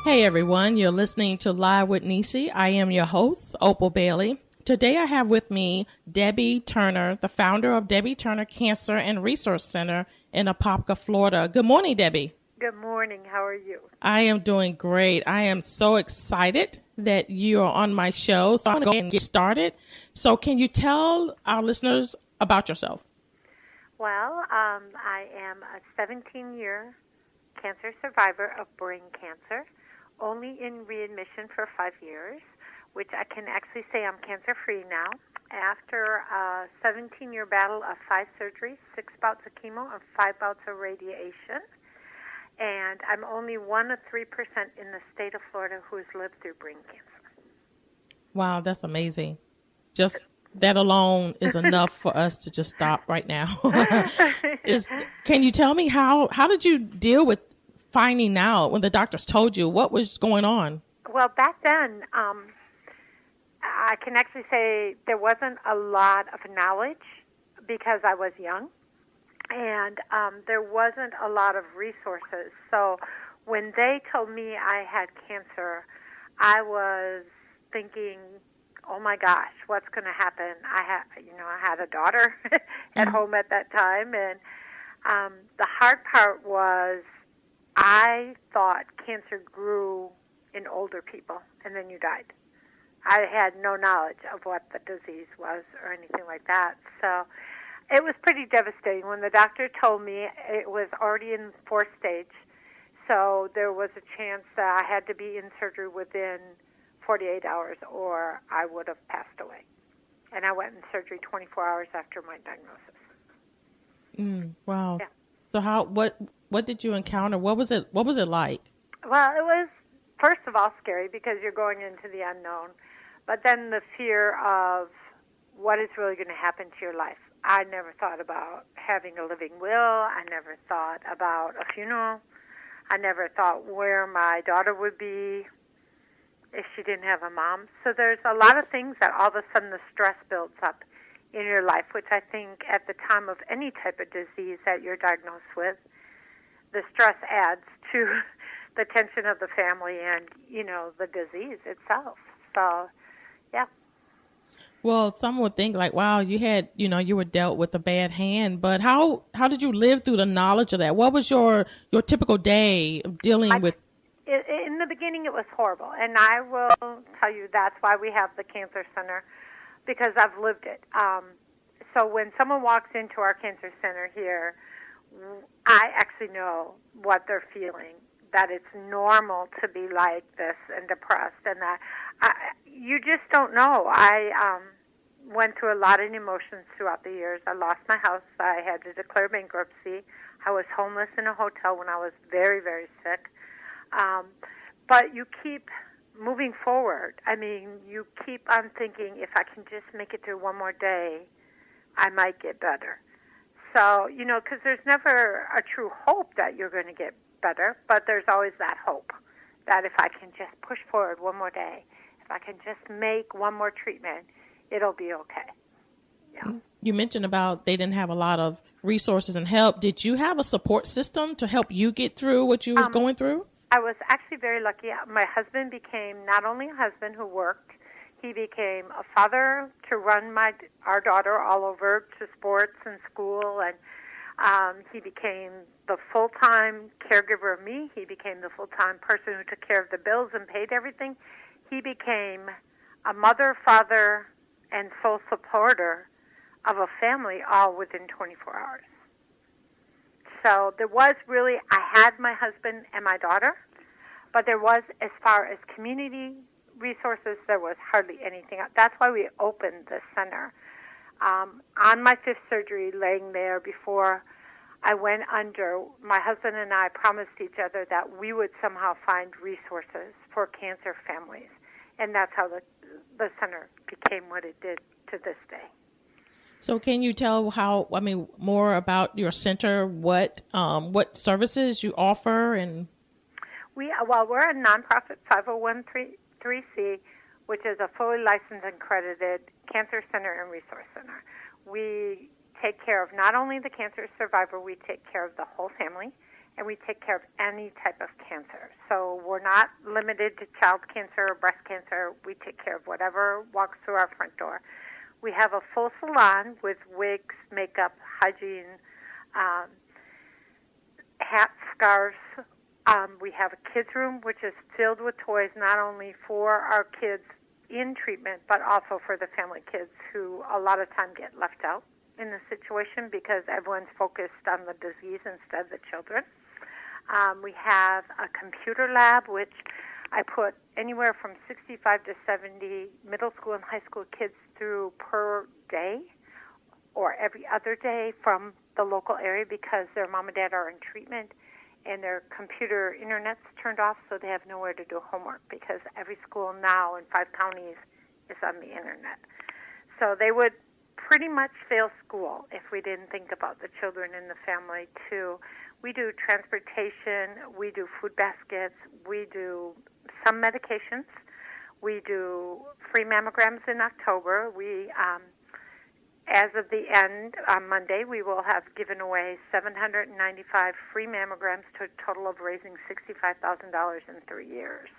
Hey everyone, you're listening to Live with Necee. I am your host, Opal Bailey. Today I have with me Debbie Turner, the founder of Debbie Turner Cancer and Resource Center in Apopka, Florida. Good morning, Debbie. Good morning. How are you? I am doing great. I am so excited that you are on my show. So I'm going to go ahead and get started. So can you tell our listeners about yourself? Well, I am a 17-year cancer survivor of brain cancer, only in readmission for 5 years, which I can actually say I'm cancer-free now. After a 17-year battle of 5 surgeries, 6 bouts of chemo, and 5 bouts of radiation. And I'm only 1 of 3% in the state of Florida who has lived through brain cancer. Wow, that's amazing. Just that alone is enough for us to just stop right now. Can you tell me how did you deal with finding out when the doctors told you what was going on? Well, back then, I can actually say there wasn't a lot of knowledge because I was young, and there wasn't a lot of resources. So when they told me I had cancer, I was thinking, oh my gosh, what's going to happen? I had a daughter at home at that time, and the hard part was I thought cancer grew in older people, and then you died. I had no knowledge of what the disease was or anything like that. So it was pretty devastating. When the doctor told me, it was already in 4th stage, so there was a chance that I had to be in surgery within 48 hours or I would have passed away. And I went in surgery 24 hours after my diagnosis. Wow. Yeah. So what did you encounter? What was it like? Well, it was, first of all, scary because you're going into the unknown. But then the fear of what is really going to happen to your life. I never thought about having a living will. I never thought about a funeral. I never thought where my daughter would be if she didn't have a mom. So there's a lot of things that all of a sudden the stress builds up in your life, which I think at the time of any type of disease that you're diagnosed with, the stress adds to the tension of the family and, the disease itself. So, yeah. Well, some would think like, wow, you were dealt with a bad hand, but how did you live through the knowledge of that? What was your typical day of dealing with? In the beginning, it was horrible, and I will tell you that's why we have the Cancer Center, because I've lived it. So when someone walks into our Cancer Center here, I actually know what they're feeling, that it's normal to be like this and depressed, and that you just don't know. I went through a lot of emotions throughout the years. I lost my house. I had to declare bankruptcy. I was homeless in a hotel when I was very, very sick. But you keep moving forward. I mean, you keep on thinking, if I can just make it through one more day, I might get better. So, because there's never a true hope that you're going to get better, but there's always that hope that if I can just push forward one more day, if I can just make one more treatment, it'll be okay. Yeah. You mentioned about they didn't have a lot of resources and help. Did you have a support system to help you get through what you was going through? I was actually very lucky. My husband became not only a husband who worked, he became a father to run our daughter all over to sports and school, and he became the full-time caregiver of me. He became the full-time person who took care of the bills and paid everything. He became a mother, father, and sole supporter of a family all within 24 hours. So there was really, I had my husband and my daughter, but there was, as far as community resources, there was hardly anything. That's why we opened the center. On my 5th surgery, laying there before I went under, my husband and I promised each other that we would somehow find resources for cancer families. And that's how the center became what it did to this day. So can you tell more about your center, what services you offer? And we're a nonprofit 501(c), which is a fully licensed and accredited cancer center and resource center. We take care of not only the cancer survivor, we take care of the whole family, and we take care of any type of cancer. So we're not limited to child cancer or breast cancer. We take care of whatever walks through our front door. We have a full salon with wigs, makeup, hygiene, hats, scarves. We have a kids' room, which is filled with toys, not only for our kids in treatment, but also for the family kids who a lot of time get left out in the situation because everyone's focused on the disease instead of the children. We have a computer lab, which I put anywhere from 65 to 70 middle school and high school kids through per day or every other day from the local area because their mom and dad are in treatment and their computer internet's turned off, so they have nowhere to do homework because every school now in 5 counties is on the internet. So they would pretty much fail school if we didn't think about the children in the family too. We do transportation, we do food baskets, we do some medications, we do free mammograms in October. We, as of the end, on Monday, we will have given away 795 free mammograms to a total of raising $65,000 in 3 years.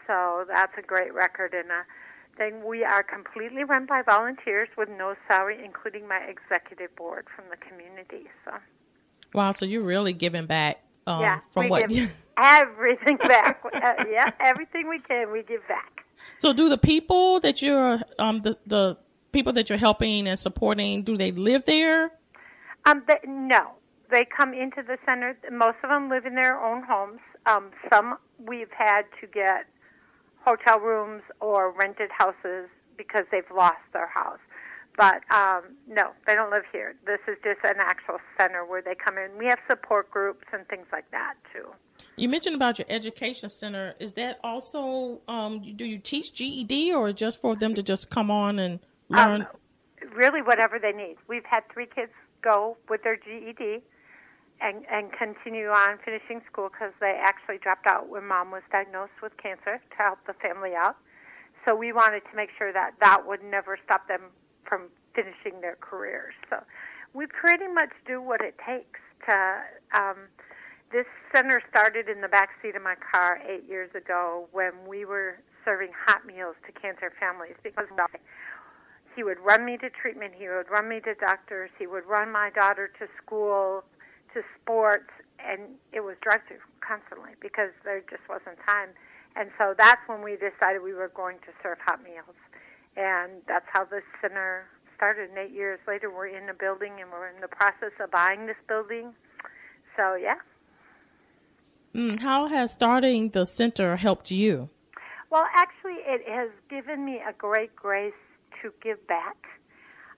So that's a great record and a thing. We are completely run by volunteers with no salary, including my executive board from the community. So. Wow, so you're really giving back from what you... everything back. Yeah, everything we can, we give back. So do the people that you're, the people that you're helping and supporting, do they live there? No. They come into the center. Most of them live in their own homes. Some we've had to get hotel rooms or rented houses because they've lost their house. But no, they don't live here. This is just an actual center where they come in. We have support groups and things like that, too. You mentioned about your education center. Is that also, do you teach GED or just for them to just come on and learn? Really, whatever they need. We've had 3 kids go with their GED and continue on finishing school because they actually dropped out when Mom was diagnosed with cancer to help the family out. So we wanted to make sure that that would never stop them from finishing their careers. So we pretty much do what it takes to, this center started in the back seat of my car 8 years ago when we were serving hot meals to cancer families because he would run me to treatment, he would run me to doctors, he would run my daughter to school, to sports, and it was drive-through constantly because there just wasn't time. And so that's when we decided we were going to serve hot meals. And that's how this center started. And 8 years later, we're in the building, and we're in the process of buying this building. So, yeah. How has starting the center helped you? Well, actually, it has given me a great grace to give back,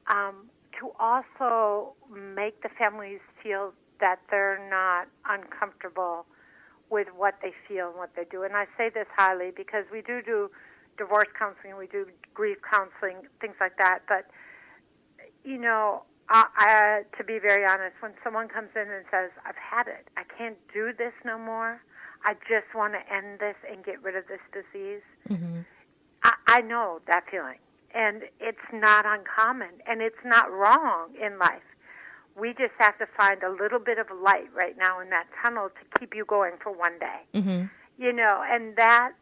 to also make the families feel that they're not uncomfortable with what they feel and what they do. And I say this highly because we do divorce counseling, we do grief counseling, things like that. But, you know, to be very honest, when someone comes in and says, I've had it, I can't do this no more, I just want to end this and get rid of this disease, I know that feeling. And it's not uncommon, and it's not wrong in life. We just have to find a little bit of light right now in that tunnel to keep you going for one day. You know, and that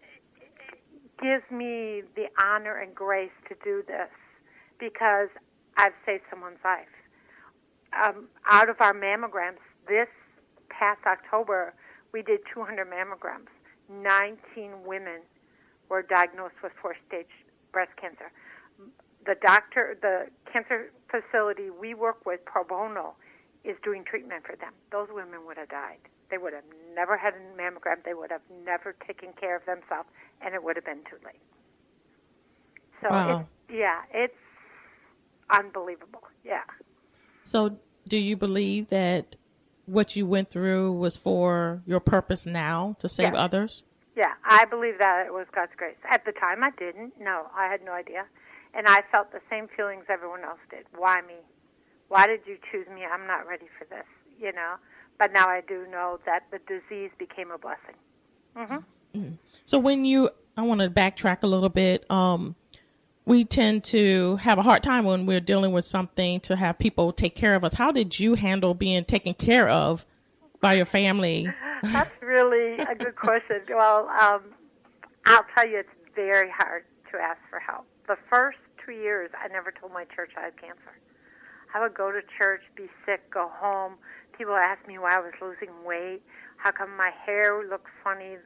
gives me the honor and grace to do this because I've saved someone's life. Out of our mammograms, this past October, we did 200 mammograms. 19 women were diagnosed with 4-stage breast cancer. The cancer facility we work with, pro bono, is doing treatment for them. Those women would have died. They would have never had a mammogram. They would have never taken care of themselves, and it would have been too late. So, wow. It's unbelievable. Yeah. So do you believe that what you went through was for your purpose now, to save others? Yeah, I believe that it was God's grace. At the time, I didn't. No, I had no idea. And I felt the same feelings everyone else did. Why me? Why did you choose me? I'm not ready for this, you know. But now I do know that the disease became a blessing. So I want to backtrack a little bit. We tend to have a hard time when we're dealing with something to have people take care of us. How did you handle being taken care of by your family? That's really a good question. Well, I'll tell you, it's very hard to ask for help. The first 2 years, I never told my church I had cancer. I would go to church, be sick, go home. People ask me why I was losing weight. How come my hair looks funny?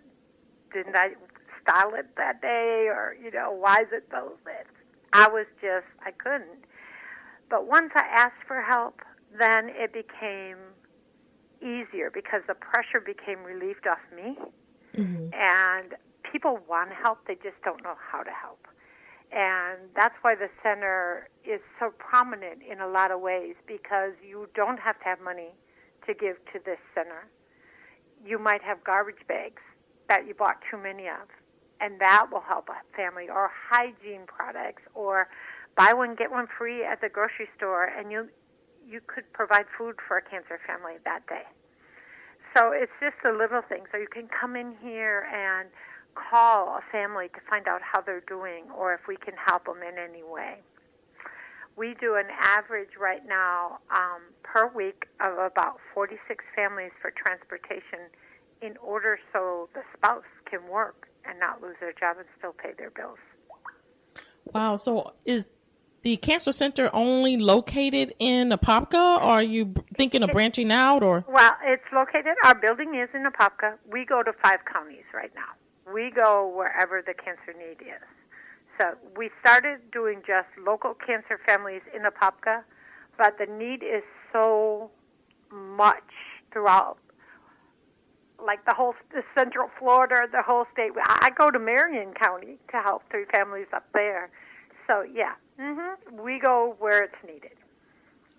Didn't I style it that day? Or, why is it those bits? I couldn't. But once I asked for help, then it became easier because the pressure became relieved off me. Mm-hmm. And people want help, they just don't know how to help. And that's why the center is so prominent in a lot of ways, because you don't have to have money to give to this center. You might have garbage bags that you bought too many of, and that will help a family, or hygiene products, or buy one, get one free at the grocery store, and you could provide food for a cancer family that day. So it's just the little things. So you can come in here and call a family to find out how they're doing, or if we can help them in any way. We do an average right now per week of about 46 families for transportation in order so the spouse can work and not lose their job and still pay their bills. Wow. So is the cancer center only located in Apopka, or are you thinking of branching out? Or Well, it's located, our building is in Apopka. We go to 5 counties right now. We go wherever the cancer need is. So we started doing just local cancer families in Apopka, but the need is so much throughout, like the Central Florida, the whole state. I go to Marion County to help 3 families up there. So, yeah, we go where it's needed.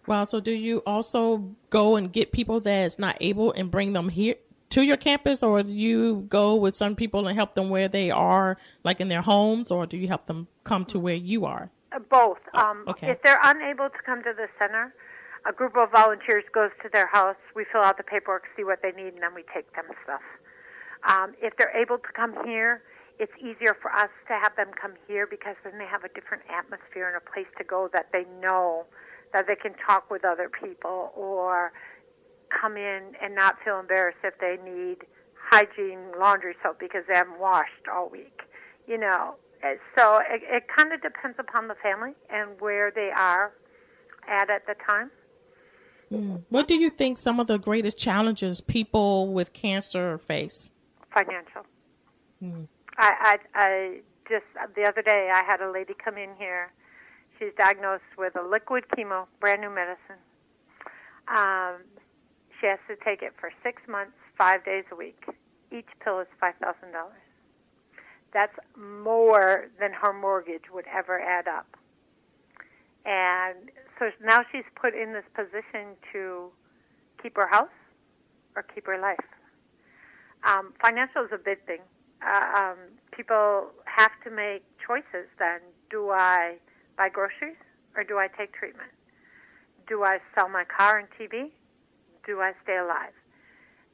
Wow, so do you also go and get people that's not able and bring them here to your campus, or do you go with some people and help them where they are, like in their homes, or do you help them come to where you are? Both. Okay. If they're unable to come to the center, a group of volunteers goes to their house. We fill out the paperwork, see what they need, and then we take them stuff. If they're able to come here, it's easier for us to have them come here because then they have a different atmosphere and a place to go that they know that they can talk with other people, or come in and not feel embarrassed if they need hygiene laundry soap because they haven't washed all week. So it kind of depends upon the family and where they are at the time. What do you think some of the greatest challenges people with cancer face? Financial. I just, the other day, I had a lady come in here. She's diagnosed with a liquid chemo, brand new medicine. She has to take it for 6 months, 5 days a week. Each pill is $5,000. That's more than her mortgage would ever add up. And so now she's put in this position to keep her house or keep her life. Financial is a big thing. People have to make choices then. Do I buy groceries or do I take treatment? Do I sell my car and TV? Do I stay alive?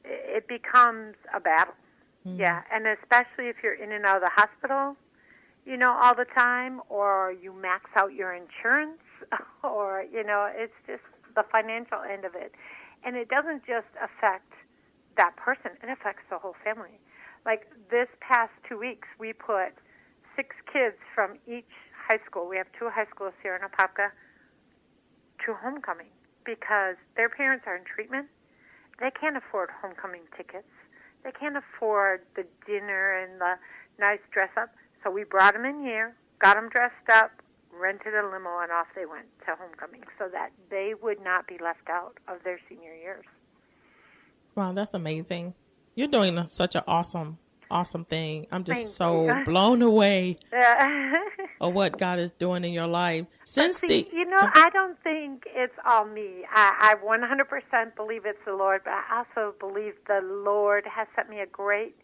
It becomes a battle. Yeah, and especially if you're in and out of the hospital, all the time, or you max out your insurance, or, it's just the financial end of it. And it doesn't just affect that person, it affects the whole family. Like this past 2 weeks, we put 6 kids from each high school, we have 2 high schools here in Apopka, to homecoming because their parents are in treatment. They can't afford homecoming tickets. They can't afford the dinner and the nice dress up. So we brought them in here, got them dressed up, rented a limo, and off they went to homecoming so that they would not be left out of their senior years. Wow, that's amazing. You're doing such an awesome thing. I'm just so blown away of what God is doing in your life. I don't think it's all me. I 100% believe it's the Lord, but I also believe the Lord has sent me a great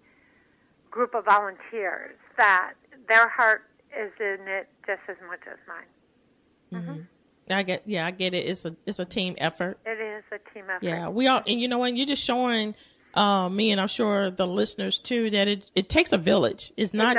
group of volunteers that their heart is in it just as much as mine. I get it. It's a team effort. It is a team effort. Yeah, we all, and you're just showing me, and I'm sure the listeners too, that it takes a village. It's not